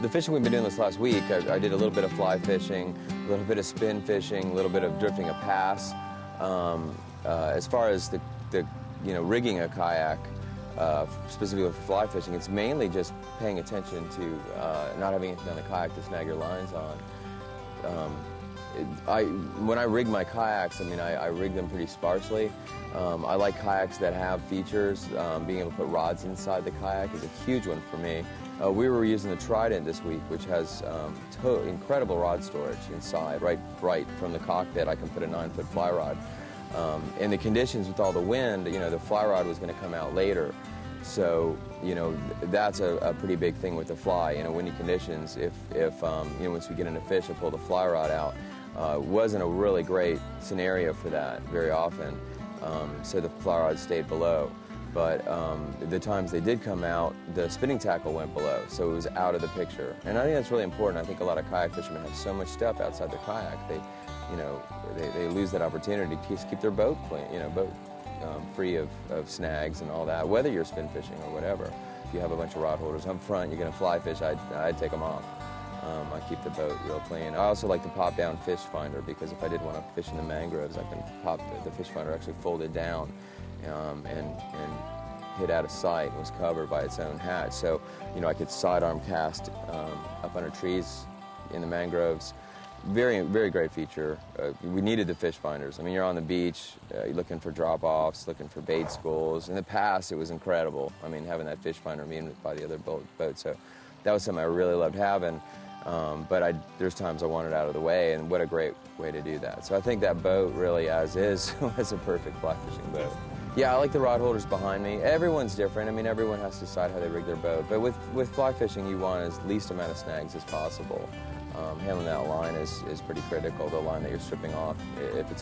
The fishing we've been doing this last week, I did a little bit of fly fishing, a little bit of spin fishing, a little bit of drifting a pass. As far as the rigging a kayak, specifically with fly fishing, it's mainly just paying attention to not having anything on the kayak to snag your lines on. When I rig my kayaks, I rig them pretty sparsely. I like kayaks that have features. Being able to put rods inside the kayak is a huge one for me. We were using the Trident this week, which has incredible rod storage inside. Right from the cockpit, I can put a 9-foot fly rod. In the conditions with all the wind, the fly rod was going to come out later. So, that's a pretty big thing with the fly. Windy conditions, if once we get into fish, I pull the fly rod out. Wasn't a really great scenario for that very often. So the fly rod stayed below. But the times they did come out, the spinning tackle went below, so it was out of the picture. And I think that's really important. I think a lot of kayak fishermen have so much stuff outside the kayak. They lose that opportunity to keep their boat clean, free of snags and all that, whether you're spin fishing or whatever. If you have a bunch of rod holders up front, you're going to fly fish, I'd take them off. I keep the boat real clean. I also like the pop-down fish finder, because if I did want to fish in the mangroves, I can pop the fish finder actually folded down and hit out of sight. It was covered by its own hatch. So, I could sidearm cast up under trees in the mangroves. Very, very great feature. We needed the fish finders. You're on the beach, you're looking for drop-offs, looking for bait schools. In the past, it was incredible. Having that fish finder by the other boat. So that was something I really loved having. But there's times I want it out of the way, and what a great way to do that. So I think that boat, really, as is, was a perfect fly fishing boat. Yeah, I like the rod holders behind me. Everyone's different. Everyone has to decide how they rig their boat. But with fly fishing, you want as least amount of snags as possible. Handling that line is pretty critical, the line that you're stripping off.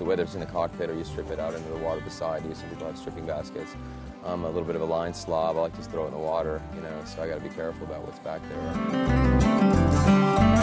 Whether it's in the cockpit or you strip it out into the water beside you. Some people have stripping baskets. A little bit of a line slob. I like to throw it in the water, so I got to be careful about what's back there.